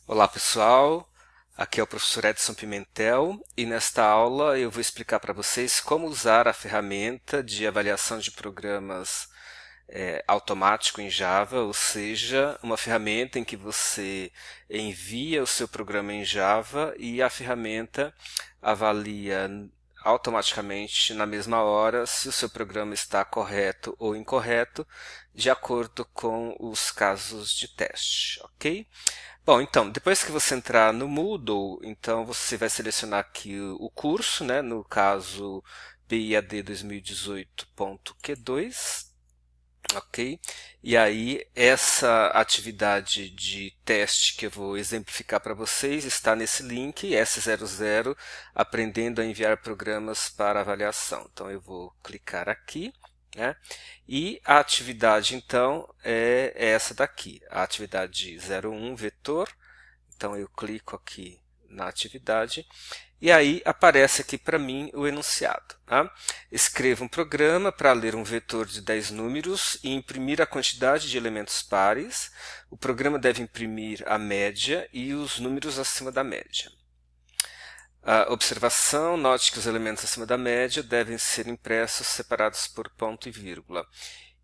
Olá pessoal, aqui é o professor Edson Pimentel e nesta aula eu vou explicar para vocês como usar a ferramenta de avaliação de programas automático em Java, ou seja, uma ferramenta em que você envia o seu programa em Java e a ferramenta avalia automaticamente na mesma hora se o seu programa está correto ou incorreto, de acordo com os casos de teste, ok? Bom, então, depois que você entrar no Moodle, então você vai selecionar aqui o curso, né? No caso, PIAD 2018.Q2, ok? E aí, essa atividade de teste que eu vou exemplificar para vocês está nesse link, S00, Aprendendo a Enviar Programas para Avaliação. Então, eu vou clicar aqui, né? E a atividade, então, é essa daqui, a atividade 01, vetor. Então, eu clico aqui na atividade e aí aparece aqui para mim o enunciado. Tá? Escreva um programa para ler um vetor de 10 números e imprimir a quantidade de elementos pares. O programa deve imprimir a média e os números acima da média. A observação, note que os elementos acima da média devem ser impressos separados por ponto e vírgula.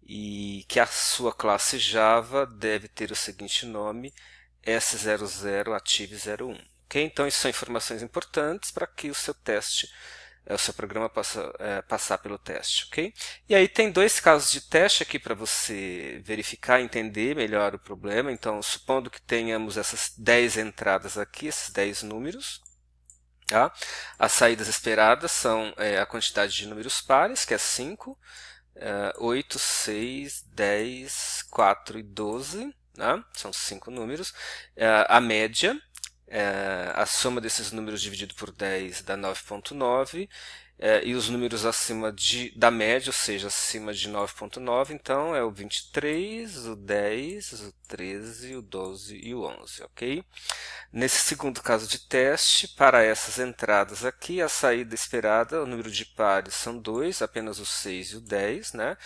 E que a sua classe Java deve ter o seguinte nome, S00 Active01. Okay? Então, isso são informações importantes para que o seu teste, o seu programa possa passar pelo teste. Okay? E aí tem dois casos de teste aqui para você verificar e entender melhor o problema. Então, supondo que tenhamos essas 10 entradas aqui, esses 10 números. Tá? As saídas esperadas são a quantidade de números pares, que é 5, 8, 6, 10, 4 e 12. Né? São 5 números. A média, a soma desses números dividido por 10 dá 9,9. E os números acima da média, ou seja, acima de 9,9, então é o 23, o 10, o 13, o 12 e o 11, ok? Nesse segundo caso de teste, para essas entradas aqui, a saída esperada, o número de pares são 2, apenas o 6 e o 10, né?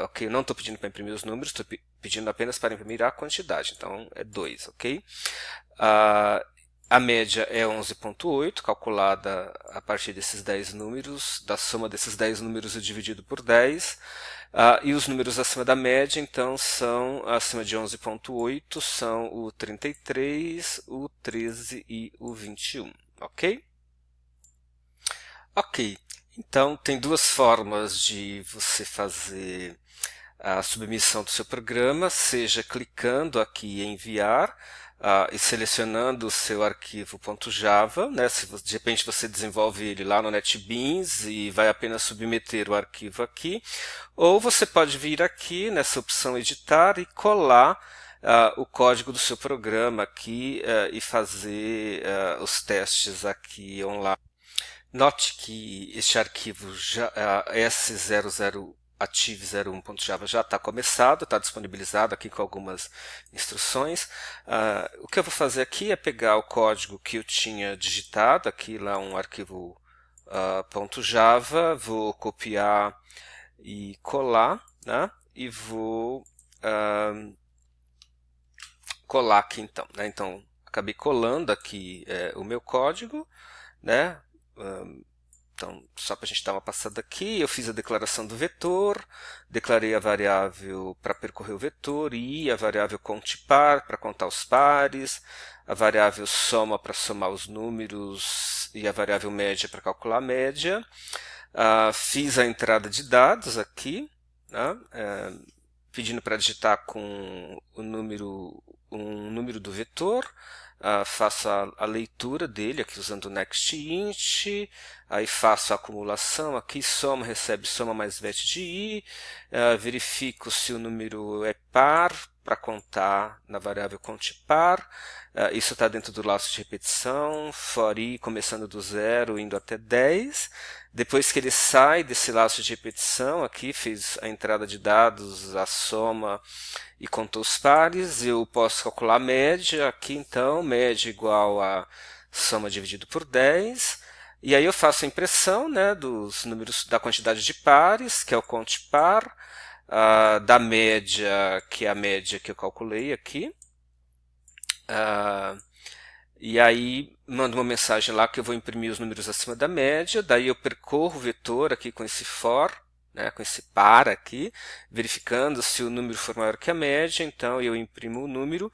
Ok, eu não estou pedindo para imprimir os números, estou pedindo apenas para imprimir a quantidade, então é 2, ok? A média é 11,8, calculada a partir desses 10 números, da soma desses 10 números e dividido por 10. E os números acima da média, então, são, acima de 11,8, são o 33, o 13 e o 21, ok? Ok, então tem duas formas de você fazer a submissão do seu programa, seja clicando aqui em enviar, e selecionando o seu arquivo .java, né? Se de repente você desenvolve ele lá no NetBeans e vai apenas submeter o arquivo aqui, ou você pode vir aqui nessa opção editar e colar o código do seu programa aqui e fazer os testes aqui online. Note que este arquivo S00 Active01.java já está começado, está disponibilizado aqui com algumas instruções. O que eu vou fazer aqui é pegar o código que eu tinha digitado, aqui lá um arquivo .java, vou copiar e colar, né? E vou colar aqui então. Né? Então, acabei colando aqui o meu código, né? Então, só para a gente dar uma passada aqui, eu fiz a declaração do vetor, declarei a variável para percorrer o vetor, e a variável contPar para contar os pares, a variável soma para somar os números e a variável média para calcular a média. Fiz a entrada de dados aqui, né? Pedindo para digitar com um número do vetor. Faço a leitura dele aqui usando o nextInt, aí faço a acumulação aqui, soma, recebe soma mais vet de i, verifico se o número é par para contar na variável contPar, isso está dentro do laço de repetição, for i começando do 0 indo até 10, depois que ele sai desse laço de repetição, aqui fez a entrada de dados, a soma e contou os pares, eu posso calcular a média, aqui então, média igual a soma dividido por 10, e aí eu faço a impressão, né, dos números, da quantidade de pares, que é o contPar, da média, que é a média que eu calculei aqui, Ah, e aí mando uma mensagem lá que eu vou imprimir os números acima da média, daí eu percorro o vetor aqui com esse for, né, com esse para aqui, verificando se o número for maior que a média, então eu imprimo o número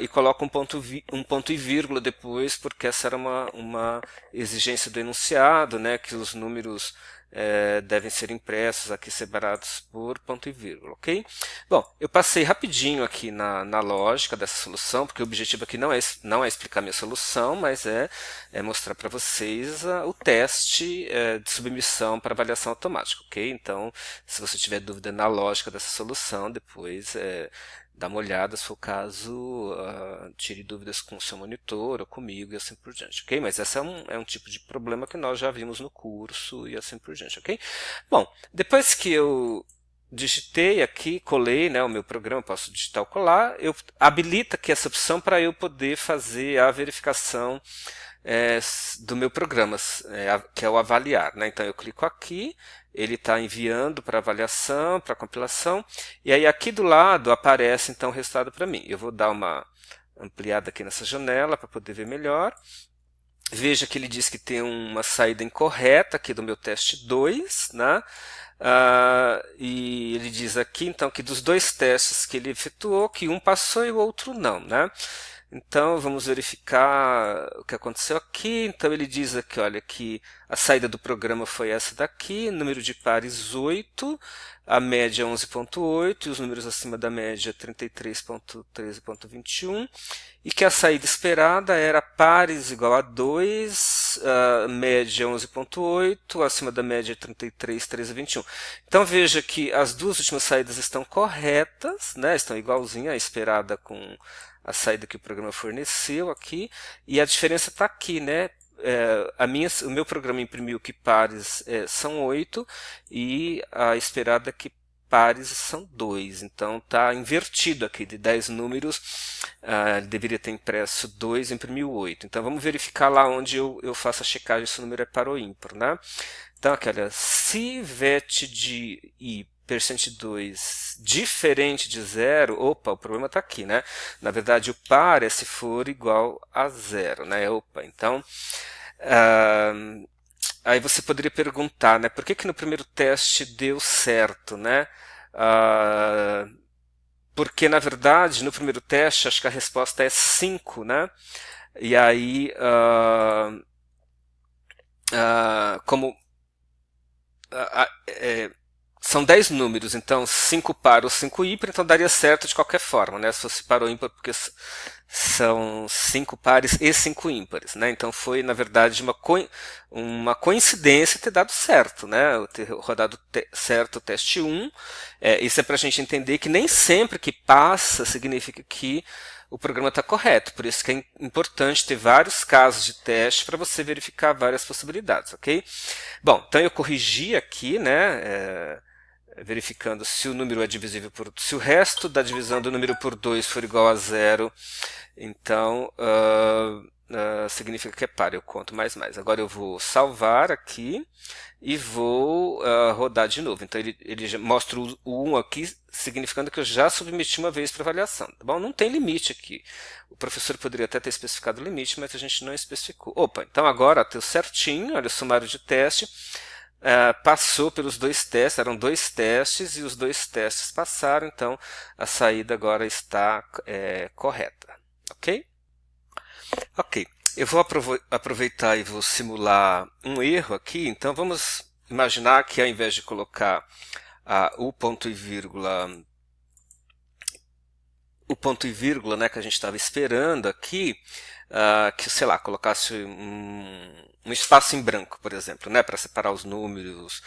e coloco um ponto e vírgula depois, porque essa era uma exigência do enunciado, né, que os números devem ser impressos aqui separados por ponto e vírgula, ok? Bom, eu passei rapidinho aqui na lógica dessa solução, porque o objetivo aqui não é explicar minha solução, mas é mostrar para vocês o teste de submissão para avaliação automática, ok? Então, se você tiver dúvida na lógica dessa solução, depois dá uma olhada, se for o caso, tire dúvidas com o seu monitor ou comigo e assim por diante, ok? Mas esse é um tipo de problema que nós já vimos no curso e assim por diante, ok? Bom, depois que eu digitei aqui, colei, né, o meu programa, posso digitar ou colar, eu habilita aqui essa opção para eu poder fazer a verificação do meu programa, que é o avaliar, né? Então eu clico aqui, ele está enviando para avaliação, para compilação, e aí aqui do lado aparece então o resultado para mim. Eu vou dar uma ampliada aqui nessa janela para poder ver melhor. Veja que ele diz que tem uma saída incorreta aqui do meu teste 2, né? E ele diz aqui então que dos dois testes que ele efetuou, que um passou e o outro não, né? Então vamos verificar o que aconteceu aqui. Então ele diz aqui, olha, que a saída do programa foi essa daqui, número de pares 8, a média 11.8 e os números acima da média 33.13.21, e que a saída esperada era pares igual a 2, a média 11.8, acima da média 33.13.21. Então veja que as duas últimas saídas estão corretas, né? Estão igualzinha a esperada com a saída que o programa forneceu aqui, e a diferença está aqui, né? O meu programa imprimiu que pares são 8 e a esperada é que pares são 2. Então está invertido aqui, de 10 números, ele deveria ter impresso 2 e imprimiu 8. Então vamos verificar lá onde eu faço a checagem se o número é par ou ímpar, né? Então aqui, olha, se vet de i %2 diferente de 0, opa, o problema está aqui, né? Na verdade, o par é se for igual a 0, né? Opa, então, aí você poderia perguntar, né? Por que no primeiro teste deu certo, né? Porque, na verdade, no primeiro teste, acho que a resposta é 5, né? E aí, como são 10 números, então 5 par ou 5 ímpar, então daria certo de qualquer forma, né? Se fosse par ou ímpar, porque são 5 pares e 5 ímpares, né? Então foi, na verdade, uma coincidência ter dado certo, né? Ter rodado certo o teste 1. Isso é para a gente entender que nem sempre que passa significa que o programa está correto. Por isso que é importante ter vários casos de teste para você verificar várias possibilidades, ok? Bom, então eu corrigi aqui, né? Verificando se o número é divisível se o resto da divisão do número por 2 for igual a 0, então significa que é par, eu conto mais. Agora eu vou salvar aqui e vou rodar de novo. Então ele já mostra o 1 aqui, significando que eu já submeti uma vez para avaliação. Tá bom? Não tem limite aqui. O professor poderia até ter especificado o limite, mas a gente não especificou. Opa, então agora deu certinho, olha o sumário de teste. Passou pelos dois testes, eram dois testes e os dois testes passaram, então a saída agora está correta, ok? Ok, eu vou aproveitar e vou simular um erro aqui, então vamos imaginar que ao invés de colocar o ponto e vírgula, né, que a gente estava esperando aqui, que, sei lá, colocasse um espaço em branco, por exemplo, né, para separar os números,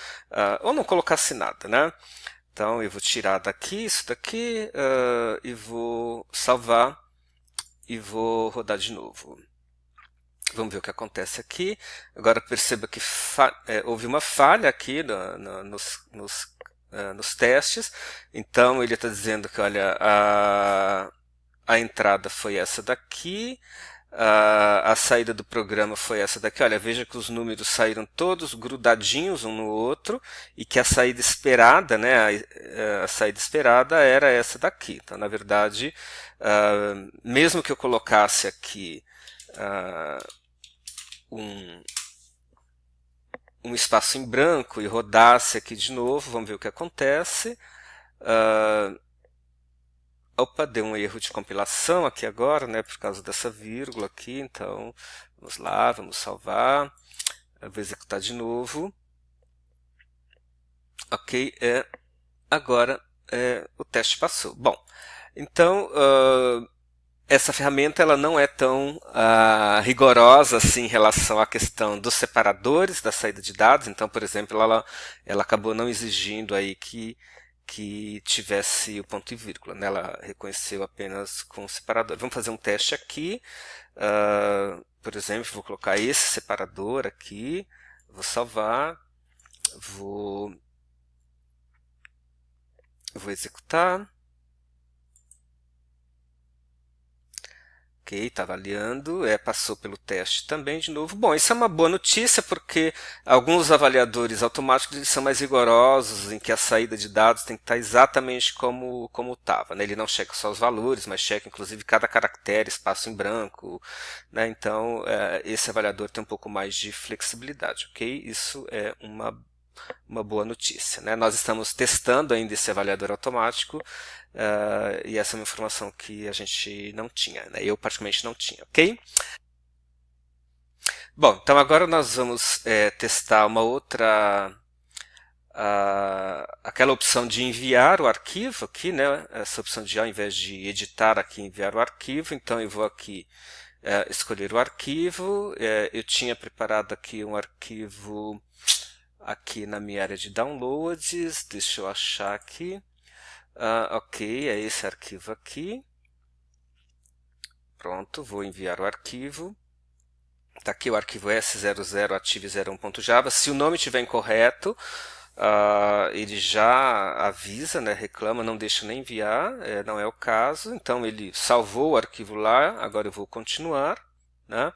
ou não colocasse nada, né? Então eu vou tirar daqui, isso daqui, e vou salvar e vou rodar de novo. Vamos ver o que acontece aqui. Agora perceba que houve uma falha aqui nos testes. Então ele está dizendo que, olha, a entrada foi essa daqui, A saída do programa foi essa daqui. Olha, veja que os números saíram todos grudadinhos um no outro e que a saída esperada, né, a saída esperada era essa daqui. Então, na verdade, mesmo que eu colocasse aqui um, um espaço em branco e rodasse aqui de novo, vamos ver o que acontece. Opa, deu um erro de compilação aqui agora, né, por causa dessa vírgula aqui, então vamos lá, vamos salvar, eu vou executar de novo. Ok, agora o teste passou. Bom, então essa ferramenta ela não é tão rigorosa assim em relação à questão dos separadores da saída de dados. Então, por exemplo, ela acabou não exigindo aí que tivesse o ponto e vírgula, né? Ela reconheceu apenas com o separador. Vamos fazer um teste aqui. Por exemplo, vou colocar esse separador aqui, vou salvar, vou executar. Ok, está avaliando, passou pelo teste também de novo. Bom, isso é uma boa notícia porque alguns avaliadores automáticos eles são mais rigorosos, em que a saída de dados tem que estar exatamente como estava. Né? Ele não checa só os valores, mas checa inclusive cada caractere, espaço em branco. Né? Então, esse avaliador tem um pouco mais de flexibilidade. Ok? Isso é uma boa notícia. Né? Nós estamos testando ainda esse avaliador automático e essa é uma informação que a gente não tinha, né? Eu particularmente não tinha, ok? Bom, então agora nós vamos testar uma outra, aquela opção de enviar o arquivo aqui, né? Essa opção de ao invés de editar aqui, enviar o arquivo, então eu vou aqui escolher o arquivo, eu tinha preparado aqui um arquivo aqui na minha área de downloads, deixa eu achar aqui. Ok, é esse arquivo aqui. Pronto, vou enviar o arquivo. Está aqui o arquivo S00 active01.java. Se o nome estiver incorreto, ele já avisa, né, reclama, não deixa nem enviar, não é o caso. Então ele salvou o arquivo lá, agora eu vou continuar. Né?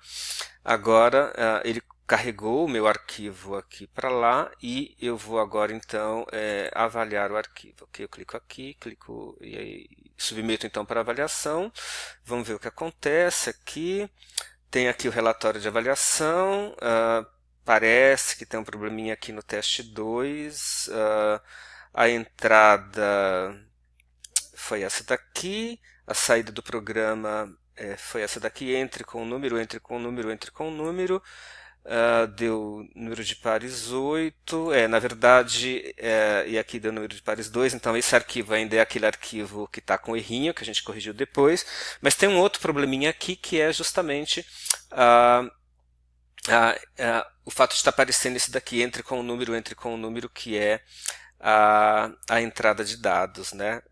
Agora ele carregou o meu arquivo aqui para lá e eu vou agora então avaliar o arquivo. Ok, eu clico aqui, clico e aí, submeto então para avaliação. Vamos ver o que acontece aqui. Tem aqui o relatório de avaliação. Parece que tem um probleminha aqui no teste 2. A entrada foi essa daqui. A saída do programa foi essa daqui. Entre com o número, entre com o número, entre com o número. Deu número de pares 8, na verdade, e aqui deu número de pares 2, então esse arquivo ainda é aquele arquivo que está com errinho, que a gente corrigiu depois, mas tem um outro probleminha aqui que é justamente o fato de estar aparecendo esse daqui, entre com o número, que é a entrada de dados, né,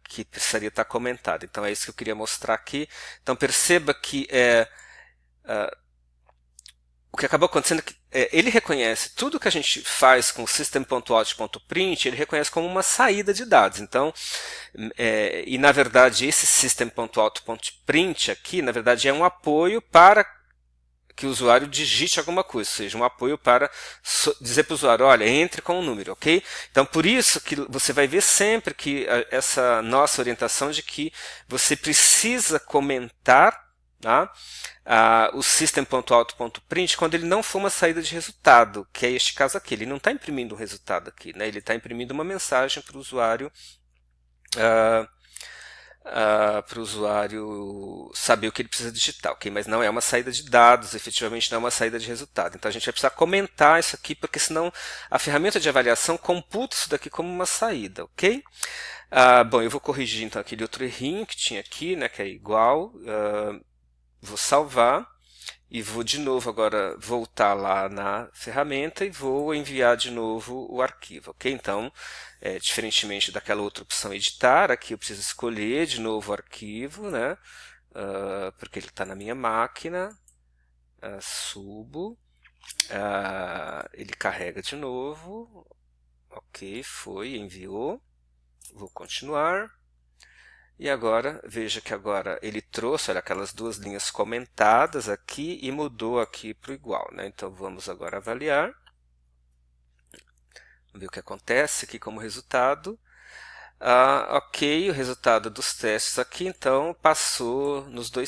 que precisaria estar comentada. Então é isso que eu queria mostrar aqui. Então perceba que o que acabou acontecendo é que ele reconhece tudo que a gente faz com o system.out.print, ele reconhece como uma saída de dados. Então, e na verdade esse system.out.print aqui, na verdade é um apoio para que o usuário digite alguma coisa, ou seja, um apoio para dizer para o usuário, olha, entre com o número, ok? Então, por isso que você vai ver sempre que essa nossa orientação de que você precisa comentar o system.out.print quando ele não for uma saída de resultado, que é este caso aqui. Ele não está imprimindo um resultado aqui, né? Ele está imprimindo uma mensagem para o usuário saber o que ele precisa digitar, ok? Mas não é uma saída de dados, efetivamente não é uma saída de resultado. Então a gente vai precisar comentar isso aqui, porque senão a ferramenta de avaliação computa isso daqui como uma saída, ok? Bom, eu vou corrigir então aquele outro errinho que tinha aqui, né, que é igual. Vou salvar e vou de novo agora voltar lá na ferramenta e vou enviar de novo o arquivo, ok? Então, diferentemente daquela outra opção editar, aqui eu preciso escolher de novo o arquivo, né? Porque ele está na minha máquina, subo, ele carrega de novo, ok, foi, enviou, vou continuar. E agora, veja que agora ele trouxe, olha, aquelas duas linhas comentadas aqui e mudou aqui para o igual, né? Então vamos agora avaliar. Vamos ver o que acontece aqui como resultado. Ok, o resultado dos testes aqui, então, passou nos dois